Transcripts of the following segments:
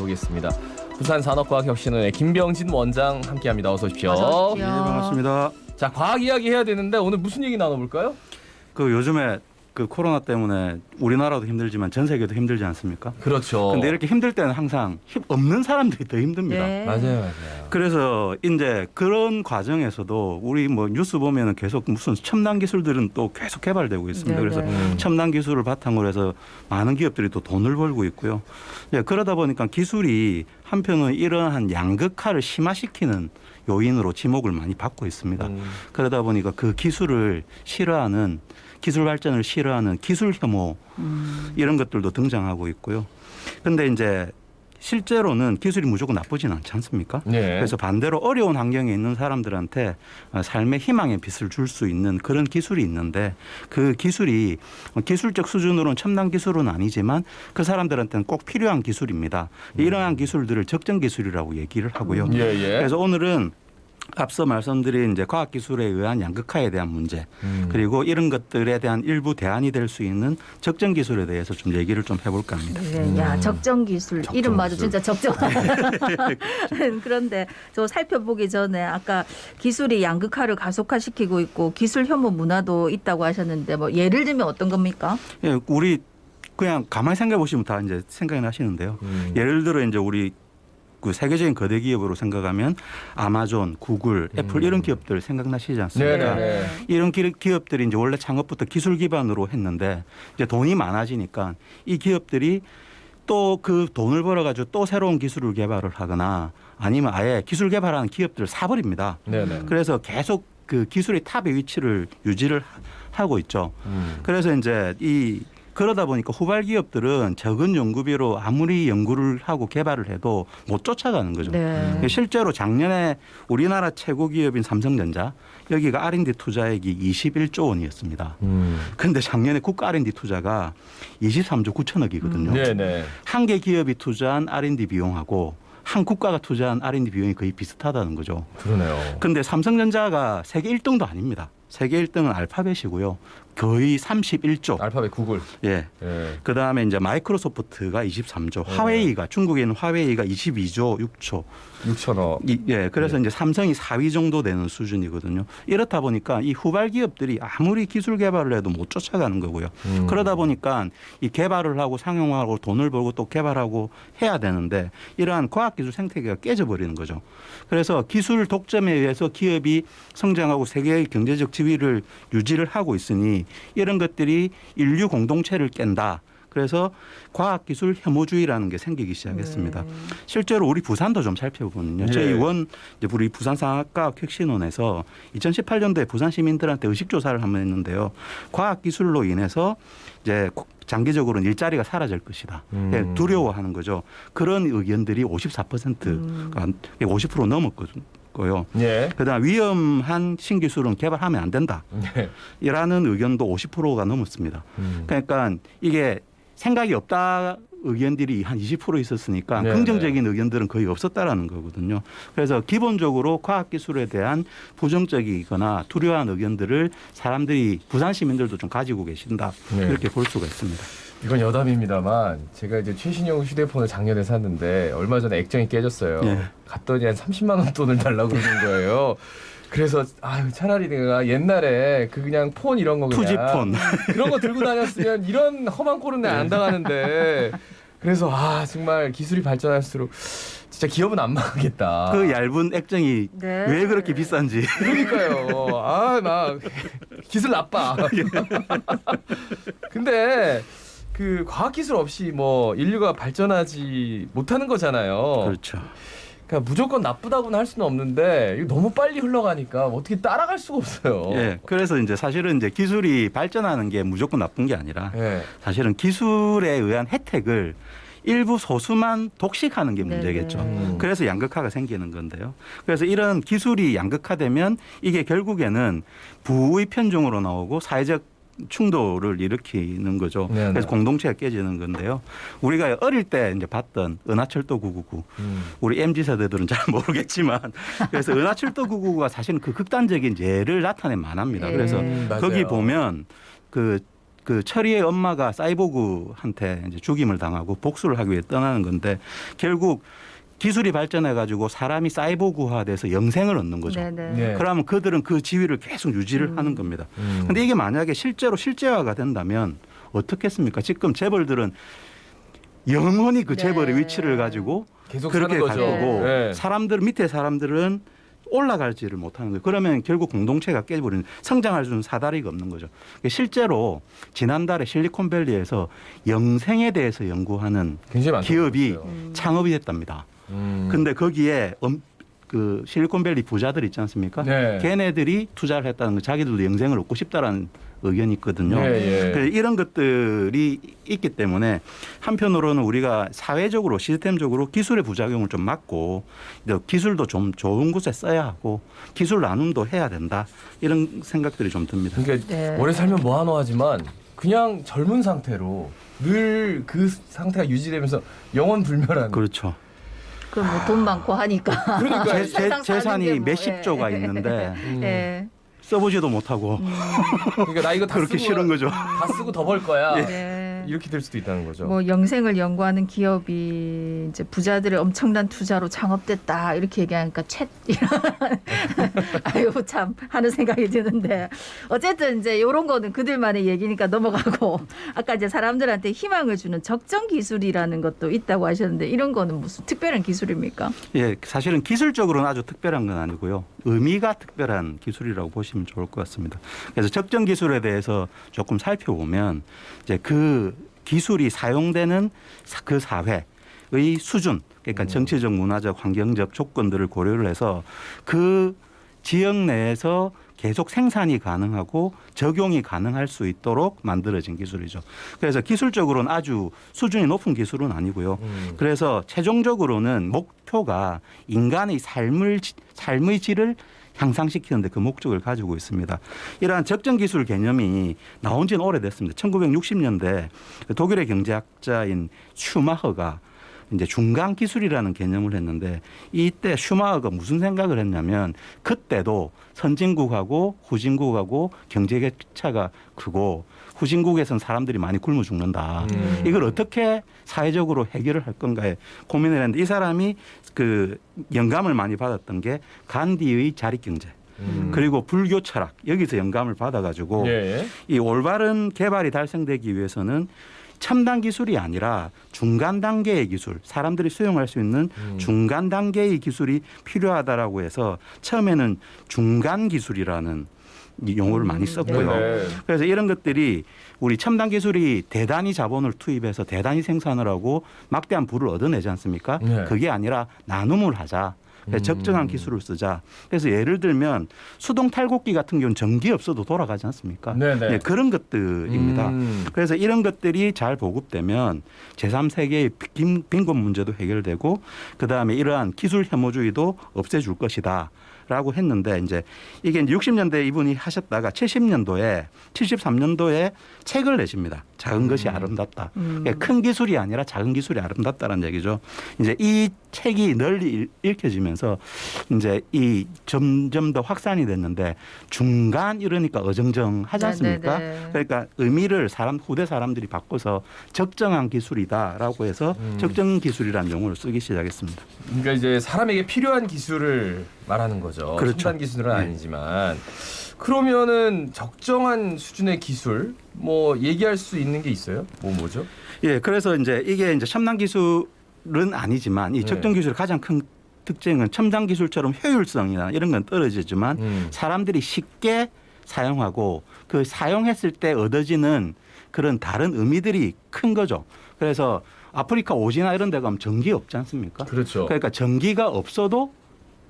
알아보겠습니다. 부산산업과학혁신원의 김병진 원장 함께합니다. 어서 오십시오. 어서 오십시오. 네, 반갑습니다. 자, 과학 이야기 해야 되는데 오늘 무슨 얘기 나눠볼까요? 그 요즘에 그 코로나 때문에 우리나라도 힘들지만 전 세계도 힘들지 않습니까? 그렇죠. 근데 이렇게 힘들 때는 항상 힘 없는 사람들이 더 힘듭니다. 네. 맞아요. 그래서 이제 그런 과정에서도 우리 뭐 뉴스 보면은 계속 무슨 첨단 기술들은 또 계속 개발되고 있습니다. 네, 그래서 네. 첨단 기술을 바탕으로 해서 많은 기업들이 또 돈을 벌고 있고요. 예, 그러다 보니까 기술이 한편은 이러한 양극화를 심화시키는 요인으로 지목을 많이 받고 있습니다. 그러다 보니까 그 기술을 싫어하는 기술 발전을 싫어하는 기술 혐오 이런 것들도 등장하고 있고요. 그런데 이제 실제로는 기술이 무조건 나쁘진 않지 않습니까? 네. 그래서 반대로 어려운 환경에 있는 사람들한테 삶의 희망의 빛을 줄 수 있는 그런 기술이 있는데 그 기술이 기술적 수준으로는 첨단 기술은 아니지만 그 사람들한테는 꼭 필요한 기술입니다. 이러한 기술들을 적정 기술이라고 얘기를 하고요. 예, 예. 그래서 오늘은 앞서 말씀드린 이제 과학기술에 의한 양극화에 대한 문제 그리고 이런 것들에 대한 일부 대안이 될 수 있는 적정 기술에 대해서 좀 얘기를 좀 해볼까 합니다. 네, 야 적정 기술 적정 이름마저 기술. 진짜 적정. 그런데 저 살펴보기 전에 아까 기술이 양극화를 가속화시키고 있고 기술 혐오 문화도 있다고 하셨는데 뭐 예를 들면 어떤 겁니까? 예, 우리 그냥 가만히 생각해 보시면 다 이제 생각이 나시는데요. 예를 들어 이제 우리 그 세계적인 거대 기업으로 생각하면 아마존, 구글, 애플 이런 기업들 생각나시지 않습니까? 네네. 이런 기업들이 이제 원래 창업부터 기술 기반으로 했는데 이제 돈이 많아지니까 이 기업들이 또 그 돈을 벌어가지고 또 새로운 기술을 개발을 하거나 아니면 아예 기술 개발하는 기업들을 사버립니다. 네네. 그래서 계속 그 기술의 탑의 위치를 유지를 하고 있죠. 그래서 이제 그러다 보니까 후발 기업들은 적은 연구비로 아무리 연구를 하고 개발을 해도 못 쫓아가는 거죠. 네. 실제로 작년에 우리나라 최고 기업인 삼성전자 여기가 R&D 투자액이 21조 원이었습니다. 그런데 작년에 국가 R&D 투자가 23조 9천억이거든요. 네네. 한 개 기업이 투자한 R&D 비용하고 한 국가가 투자한 R&D 비용이 거의 비슷하다는 거죠. 그러네요. 그런데 삼성전자가 세계 1등도 아닙니다. 세계 1등은 알파벳이고요. 거의 31조. 알파벳 구글. 예. 예. 그다음에 이제 마이크로소프트가 23조. 화웨이가 중국에 있는 화웨이가 22조 6초. 6천억. 예. 그래서 이제 삼성이 4위 정도 되는 수준이거든요. 이렇다 보니까 이 후발 기업들이 아무리 기술 개발을 해도 못 쫓아가는 거고요. 그러다 보니까 이 개발을 하고 상용화하고 돈을 벌고 또 개발하고 해야 되는데 이러한 과학기술 생태계가 깨져버리는 거죠. 그래서 기술 독점에 의해서 기업이 성장하고 세계의 경제적 지위를 유지를 하고 있으니 이런 것들이 인류 공동체를 깬다. 그래서 과학기술 혐오주의라는 게 생기기 시작했습니다. 실제로 우리 부산도 좀 살펴보면요. 저희 이제 우리 부산산업과학혁신원에서 2018년도에 부산 시민들한테 의식조사를 한번 했는데요. 과학기술로 인해서 이제 장기적으로는 일자리가 사라질 것이다. 두려워하는 거죠. 그런 의견들이 54%가 50% 넘었거든요. 예. 그다음 위험한 신기술은 개발하면 안 된다. 네. 이라는 의견도 50%가 넘었습니다. 그러니까 이게 생각이 없다 의견들이 한 20% 있었으니까 네, 긍정적인 의견들은 거의 없었다라는 거거든요. 그래서 기본적으로 과학기술에 대한 부정적이거나 두려워한 의견들을 사람들이 부산 시민들도 좀 가지고 계신다. 네. 이렇게 볼 수가 있습니다. 이건 여담입니다만 제가 이제 최신형 휴대폰을 작년에 샀는데 얼마 전에 액정이 깨졌어요. 예. 갔더니 한 30만 원 돈을 달라고 그러는 거예요. 그래서 아유 차라리 내가 옛날에 그 그냥 폰 이런 거 그냥 투지폰. 그런 거 들고 다녔으면 이런 험한 꼴은 내가 안 당하는데 그래서 정말 기술이 발전할수록 진짜 기업은 안 망하겠다. 그 얇은 액정이 네. 왜 그렇게 비싼지. 그러니까요. 막 기술 나빠. 근데 그 과학기술 없이 뭐 인류가 발전하지 못하는 거잖아요. 그렇죠. 그러니까 무조건 나쁘다고는 할 수는 없는데 이거 너무 빨리 흘러가니까 어떻게 따라갈 수가 없어요. 예. 그래서 이제 사실은 이제 기술이 발전하는 게 무조건 나쁜 게 아니라 예. 사실은 기술에 의한 혜택을 일부 소수만 독식하는 게 문제겠죠. 네네. 그래서 양극화가 생기는 건데요. 그래서 이런 기술이 양극화되면 이게 결국에는 부의 편중으로 나오고 사회적 충돌을 일으키는 거죠. 네네. 그래서 공동체가 깨지는 건데요. 우리가 어릴 때 이제 봤던 은하철도 999, 우리 MZ 세대들은 잘 모르겠지만, 그래서 은하철도 999가 사실은 그 극단적인 예를 나타낸 만화입니다. 그래서 맞아요. 거기 보면 그 그 철이의 엄마가 사이보그한테 이제 죽임을 당하고 복수를 하기 위해 떠나는 건데 결국 기술이 발전해 가지고 사람이 사이보그화돼서 영생을 얻는 거죠. 네네. 네. 그러면 그들은 그 지위를 계속 유지를 하는 겁니다. 근데 이게 만약에 실제로 실제화가 된다면 어떻겠습니까? 지금 재벌들은 영원히 그 네. 재벌의 위치를 가지고 계속 그렇게 사는 갈 거죠. 거고 네. 사람들 밑에 사람들은 올라갈지를 못하는 거예요. 그러면 결국 공동체가 깨져버리는 성장할 수 있는 사다리가 없는 거죠. 실제로 지난달에 실리콘밸리에서 영생에 대해서 연구하는 굉장히 많다고 기업이 들었어요. 창업이 됐답니다. 근데 거기에 그 실리콘밸리 부자들 있지 않습니까? 네. 걔네들이 투자를 했다는 거, 자기들도 영생을 얻고 싶다라는 의견이 있거든요. 예, 예. 그래서 이런 것들이 있기 때문에 한편으로는 우리가 사회적으로 시스템적으로 기술의 부작용을 좀 막고 기술도 좀 좋은 곳에 써야 하고 기술 나눔도 해야 된다 이런 생각들이 좀 듭니다. 그러니까 네. 오래 살면 뭐하노 하지만 그냥 젊은 상태로 늘 그 상태가 유지되면서 영원 불멸하는. 그렇죠. 그럼 뭐 돈 많고 하니까. 그러니까 세상 사는 게 재산이 뭐, 몇십 예. 조가 있는데 예. 써보지도 못하고 그러니까 나 이거 다 그렇게 쓰고 싫은 거죠. 다 쓰고 더 벌 거야. 네. 이렇게 될 수도 있다는 거죠. 뭐 영생을 연구하는 기업이 이제 부자들의 엄청난 투자로 창업됐다 이렇게 얘기하니까 챗 아유 참 하는 생각이 드는데 어쨌든 이제 이런 거는 그들만의 얘기니까 넘어가고 아까 이제 사람들한테 희망을 주는 적정 기술이라는 것도 있다고 하셨는데 이런 거는 무슨 특별한 기술입니까? 예, 사실은 기술적으로는 아주 특별한 건 아니고요. 의미가 특별한 기술이라고 보시면 좋을 것 같습니다. 그래서 적정 기술에 대해서 조금 살펴보면 이제 그 기술이 사용되는 그 사회의 수준, 그러니까 정치적, 문화적, 환경적 조건들을 고려를 해서 그 지역 내에서 계속 생산이 가능하고 적용이 가능할 수 있도록 만들어진 기술이죠. 그래서 기술적으로는 아주 수준이 높은 기술은 아니고요. 그래서 최종적으로는 목표가 인간의 삶의 질을 향상시키는데 그 목적을 가지고 있습니다. 이러한 적정 기술 개념이 나온 지는 오래됐습니다. 1960년대 독일의 경제학자인 슈마허가 이제 중간 기술이라는 개념을 했는데 이때 슈마허가 무슨 생각을 했냐면 그때도 선진국하고 후진국하고 경제 격차가 크고 후진국에서는 사람들이 많이 굶어 죽는다. 이걸 어떻게 사회적으로 해결을 할 건가에 고민을 했는데 이 사람이 그 영감을 많이 받았던 게 간디의 자립경제 그리고 불교 철학 여기서 영감을 받아가지고 예. 이 올바른 개발이 달성되기 위해서는 첨단 기술이 아니라 중간 단계의 기술, 사람들이 수용할 수 있는 중간 단계의 기술이 필요하다라고 해서 처음에는 중간 기술이라는 이 용어를 많이 썼고요. 네. 그래서 이런 것들이 우리 첨단 기술이 대단히 자본을 투입해서 대단히 생산을 하고 막대한 부를 얻어내지 않습니까? 네. 그게 아니라 나눔을 하자. 그래서 적정한 기술을 쓰자. 그래서 예를 들면 수동 탈곡기 같은 경우는 전기 없어도 돌아가지 않습니까? 네네. 네, 그런 것들입니다. 그래서 이런 것들이 잘 보급되면 제3세계의 빈곤 문제도 해결되고 그다음에 이러한 기술 혐오주의도 없애줄 것이다. 라고 했는데 이제 이게 이제 60년대 이분이 하셨다가 73년도에 책을 내십니다. 작은 것이 아름답다. 그러니까 큰 기술이 아니라 작은 기술이 아름답다라는 얘기죠. 이제 이 책이 널리 읽혀지면서 이제 이 점점 더 확산이 됐는데 중간 이러니까 어정쩡하지 않습니까? 네네네. 그러니까 의미를 후대 사람들이 바꿔서 적정한 기술이다라고 해서 적정 기술이라는 용어를 쓰기 시작했습니다. 그러니까 이제 사람에게 필요한 기술을 말하는 거죠. 그렇죠. 첨단 기술은 네. 아니지만 그러면은 적정한 수준의 기술 뭐 얘기할 수 있는 게 있어요? 뭐죠? 예, 그래서 이제 이게 이제 첨단 기술은 아니지만 이 적정 기술의 가장 큰 특징은 첨단 기술처럼 효율성이나 이런 건 떨어지지만 사람들이 쉽게 사용하고 그 사용했을 때 얻어지는 그런 다른 의미들이 큰 거죠. 그래서 아프리카 오지나 이런 데 가면 전기 없지 않습니까? 그렇죠. 그러니까 전기가 없어도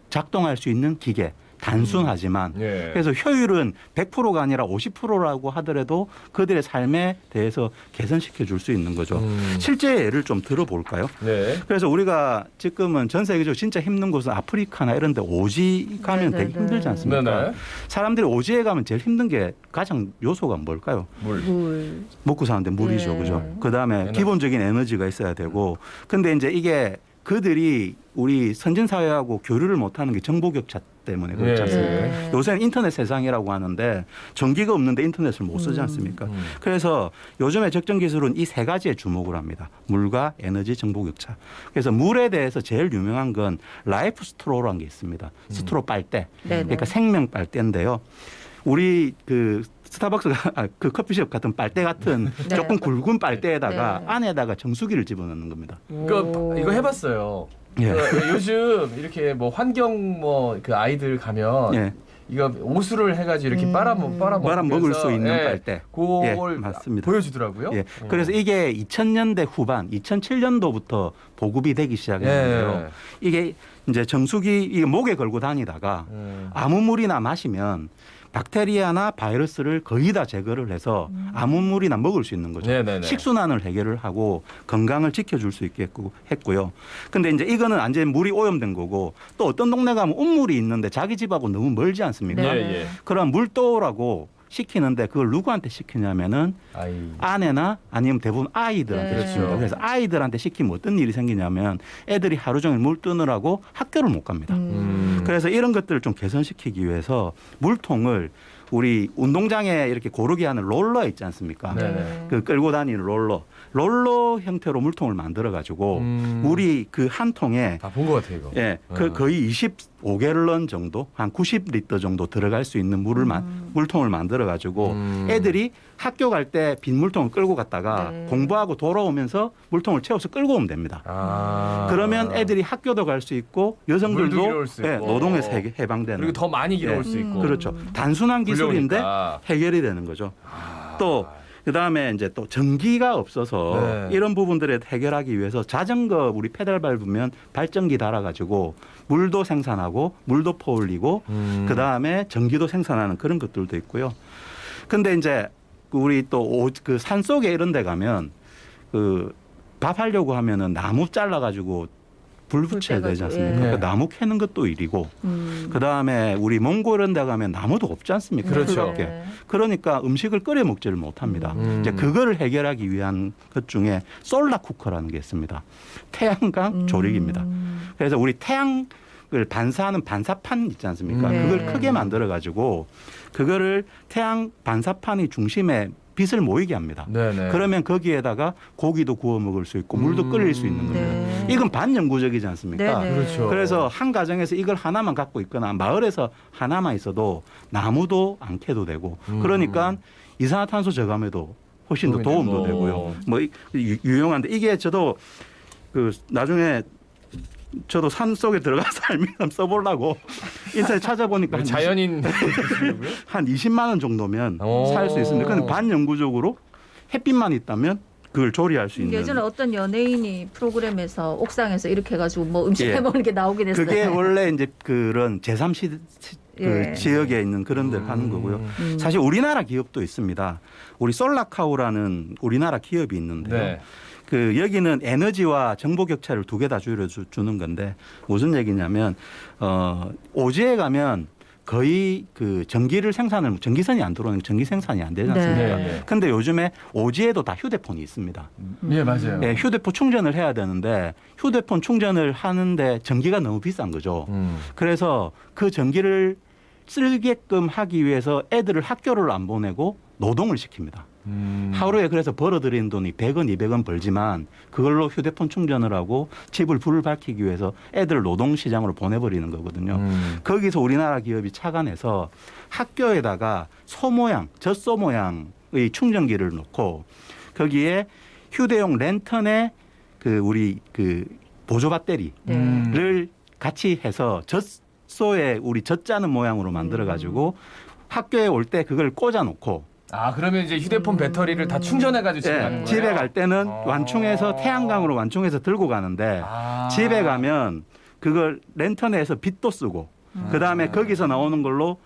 작동할 수 있는 기계. 단순하지만 예. 그래서 효율은 100%가 아니라 50%라고 하더라도 그들의 삶에 대해서 개선시켜 줄 수 있는 거죠. 실제 예를 좀 들어볼까요? 네. 그래서 우리가 지금은 전 세계적으로 진짜 힘든 곳은 아프리카나 이런 데 오지 가면 되게 네네네. 힘들지 않습니까? 네네. 사람들이 오지에 가면 제일 힘든 게 가장 요소가 뭘까요? 물. 먹고 사는데 물이죠. 네. 그죠? 그다음에 에너지. 기본적인 에너지가 있어야 되고 근데 이제 이게 그들이 우리 선진 사회하고 교류를 못 하는 게 정보 격차 때문에 그렇지 않습니까? 네. 요새는 인터넷 세상이라고 하는데 전기가 없는데 인터넷을 못 쓰지 않습니까? 그래서 요즘에 적정 기술은 이 세 가지에 주목을 합니다. 물과 에너지, 정보 격차. 그래서 물에 대해서 제일 유명한 건 라이프 스트로라는 게 있습니다. 스트로 빨대. 네네. 그러니까 생명 빨대인데요. 우리 그 스타벅스가 그 커피숍 같은 빨대 같은 네. 조금 굵은 빨대에다가 네. 안에다가 정수기를 집어넣는 겁니다. 이거 해봤어요. 예. 그 요즘 이렇게 뭐 환경 뭐 그 아이들 가면 예. 이거 오수를 해가지고 이렇게 빨아 먹을 수 있는 빨대. 그걸 예, 맞습니다. 보여주더라고요. 예. 그래서 이게 2000년대 후반, 2007년도부터 보급이 되기 시작했는데요. 예. 이게 이제 정수기 이게 목에 걸고 다니다가 아무 물이나 마시면 박테리아나 바이러스를 거의 다 제거를 해서 아무 물이나 먹을 수 있는 거죠. 네네네. 식순환을 해결을 하고 건강을 지켜줄 수 있게 했고요. 근데 이제 이거는 완전히 물이 오염된 거고 또 어떤 동네 가면 온물이 있는데 자기 집하고 너무 멀지 않습니까? 네. 예, 예. 그럼 물도라고 시키는데 그걸 누구한테 시키냐면은 아이. 아내나 아니면 대부분 아이들한테 네. 시킵니다. 그렇죠. 그래서 아이들한테 시키면 어떤 일이 생기냐면 애들이 하루 종일 물 뜨느라고 학교를 못 갑니다. 그래서 이런 것들을 좀 개선시키기 위해서 물통을 우리 운동장에 이렇게 고르게 하는 롤러 있지 않습니까? 네네. 그 끌고 다니는 롤러 형태로 물통을 만들어 가지고 물이 그 한 통에 다 본 것 같아요 이거. 예, 그 거의 25갤런 정도, 한 90리터 정도 들어갈 수 있는 물통을 만들어 가지고 애들이 학교 갈 때 빈 물통을 끌고 갔다가 네. 공부하고 돌아오면서 물통을 채워서 끌고 오면 됩니다. 아. 그러면 애들이 학교도 갈 수 있고 물도 여성들도 길어올 수 예, 있고. 노동에서 해방되는. 그리고 더 많이 길어올 예. 수 있고. 그렇죠. 단순한 기술인데 굴려오니까. 해결이 되는 거죠. 아. 또 그다음에 이제 또 전기가 없어서 네. 이런 부분들을 해결하기 위해서 자전거 우리 페달 밟으면 발전기 달아가지고 물도 생산하고 물도 퍼올리고 그다음에 전기도 생산하는 그런 것들도 있고요. 근데 이제 우리 또 그 산 속에 이런 데 가면 그 밥 하려고 하면은 나무 잘라가지고 불 붙여야 되지 않습니까? 예. 그러니까 나무 캐는 것도 일이고 그다음에 우리 몽골 이런 데 가면 나무도 없지 않습니까? 그렇죠. 그렇게. 그러니까 음식을 끓여 먹지를 못합니다. 이제 그거를 해결하기 위한 것 중에 솔라 쿠커라는 게 있습니다. 태양광 조리기입니다. 그래서 우리 태양을 반사하는 반사판 있지 않습니까? 네. 그걸 크게 만들어 가지고 그거를 태양 반사판이 중심에 빛을 모이게 합니다. 네네. 그러면 거기에다가 고기도 구워 먹을 수 있고 물도 끓일 수 있는 겁니다. 네. 이건 반영구적이지 않습니까? 네네. 그렇죠. 그래서 한 가정에서 이걸 하나만 갖고 있거나 마을에서 하나만 있어도 나무도 안 캐도 되고 그러니까 이산화탄소 저감에도 훨씬 더 도움도 되고. 되고요. 뭐 유용한데 이게 저도 그 나중에 저도 산 속에 들어가서 알미늄 써보려고 인터넷 찾아보니까 뭐 자연인 한 20만 원 정도면 오. 살 수 있습니다. 근데 반영구적으로 햇빛만 있다면 그걸 조리할 수 있는. 예전에 어떤 연예인이 프로그램에서 옥상에서 이렇게 해가지고 뭐 음식 예. 해먹는 게 나오긴 했어요. 그게 원래 이제 그런 제3시 예. 지역에 있는 그런 데를 하는 거고요. 사실 우리나라 기업도 있습니다. 우리 솔라카우라는 우리나라 기업이 있는데요. 네. 그 여기는 에너지와 정보 격차를 두 개 다 줄여주는 건데 무슨 얘기냐면 오지에 가면 거의 그 전기선이 안 들어오는 전기 생산이 안 되지 않습니까? 네. 근데 요즘에 오지에도 다 휴대폰이 있습니다. 예 맞아요. 네, 휴대폰 충전을 해야 되는데 휴대폰 충전을 하는데 전기가 너무 비싼 거죠. 그래서 그 전기를 쓰게끔 하기 위해서 애들을 학교를 안 보내고 노동을 시킵니다. 하루에 그래서 벌어들이는 돈이 100원, 200원 벌지만 그걸로 휴대폰 충전을 하고 집을 불을 밝히기 위해서 애들을 노동시장으로 보내버리는 거거든요. 거기서 우리나라 기업이 착안해서 학교에다가 젖소 모양의 충전기를 놓고 거기에 휴대용 랜턴에 그 우리 그 보조 배터리를 같이 해서 젖소에 우리 젖 짜는 모양으로 만들어 가지고 학교에 올 때 그걸 꽂아 놓고 아 그러면 이제 휴대폰 배터리를 다 충전해가지고 집에 가는 거예요? 집에 갈 때는 완충해서 태양광으로 완충해서 들고 가는데 집에 가면 그걸 랜턴에서 빛도 쓰고 그다음에 거기서 나오는 걸로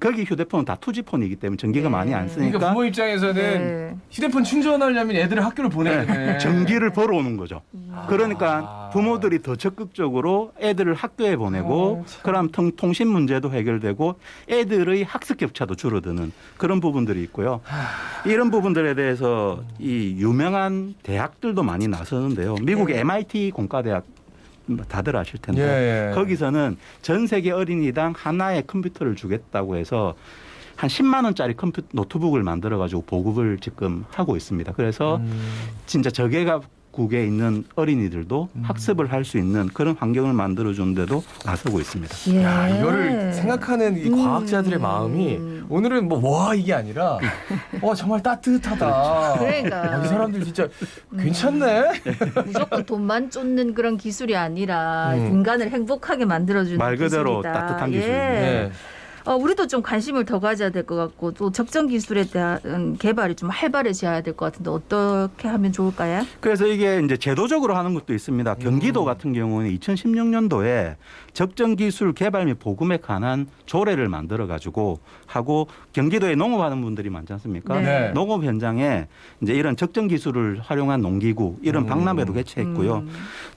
거기 휴대폰은 다 투지폰이기 때문에 전기가 많이 안 쓰니까 그러니까 부모 입장에서는 네. 휴대폰 충전하려면 애들을 학교를 보내야 되네. 전기를 벌어오는 거죠. 그러니까 부모들이 더 적극적으로 애들을 학교에 보내고 그럼 통신 문제도 해결되고 애들의 학습 격차도 줄어드는 그런 부분들이 있고요. 이런 부분들에 대해서 이 유명한 대학들도 많이 나서는데요. 미국의 MIT 공과대학 다들 아실 텐데 예, 예. 거기서는 전 세계 어린이당 하나의 컴퓨터를 주겠다고 해서 한 10만 원짜리 노트북을 만들어 가지고 보급을 지금 하고 있습니다. 그래서 진짜 저개가국에 있는 어린이들도 학습을 할 수 있는 그런 환경을 만들어 주는데도 나서고 있습니다. 예. 야, 이거를 생각하는 이 과학자들의 마음이 오늘은 뭐 와 이게 아니라 정말 따뜻하다. 그러니까. 이 사람들 진짜 괜찮네. 무조건 돈만 쫓는 그런 기술이 아니라 음. 인간을 행복하게 만들어주는 말 그대로 기술이다. 따뜻한 예. 기술입니다. 네. 우리도 좀 관심을 더 가져야 될 것 같고 또 적정 기술에 대한 개발이 좀 활발해져야 될 것 같은데 어떻게 하면 좋을까요? 그래서 이게 이제 제도적으로 하는 것도 있습니다. 경기도 같은 경우는 2016년도에 적정 기술 개발 및 보급에 관한 조례를 만들어 가지고 하고 경기도에 농업하는 분들이 많지 않습니까? 네. 농업 현장에 이제 이런 적정 기술을 활용한 농기구 이런 박람회도 개최했고요.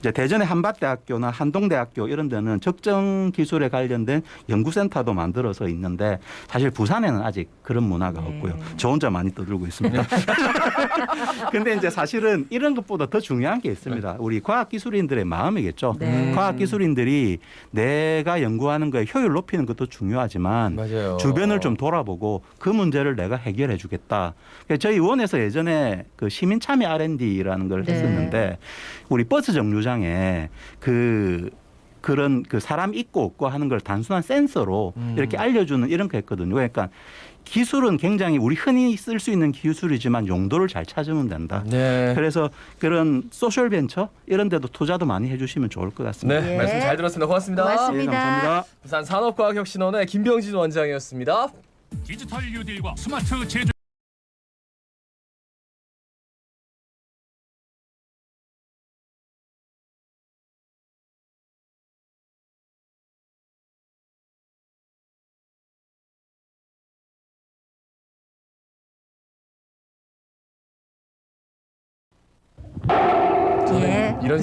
이제 대전의 한밭대학교나 한동대학교 이런 데는 적정 기술에 관련된 연구센터도 만들어서 있는데 사실 부산에는 아직 그런 문화가 없고요. 저 혼자 많이 떠들고 있습니다. 근데 이제 사실은 이런 것보다 더 중요한 게 있습니다. 우리 과학기술인들의 마음이겠죠. 네. 과학기술인들이 내가 연구하는 거에 효율 높이는 것도 중요하지만 맞아요. 주변을 좀 돌아보고 그 문제를 내가 해결해 주겠다. 저희 의원에서 예전에 그 시민 참여 R&D라는 걸 네. 했었는데 우리 버스 정류장에 그런 그 사람 있고 없고 하는 걸 단순한 센서로 이렇게 알려주는 이런 거 했거든요. 그러니까 기술은 굉장히 우리 흔히 쓸 수 있는 기술이지만 용도를 잘 찾으면 된다. 네. 그래서 그런 소셜 벤처 이런 데도 투자도 많이 해주시면 좋을 것 같습니다. 네, 예. 말씀 잘 들었습니다. 고맙습니다. 고맙습니다. 네, 감사합니다. 부산 산업과학혁신원의 김병진 원장이었습니다. 디지털 뉴딜과 스마트 제조 예. 이런 생각.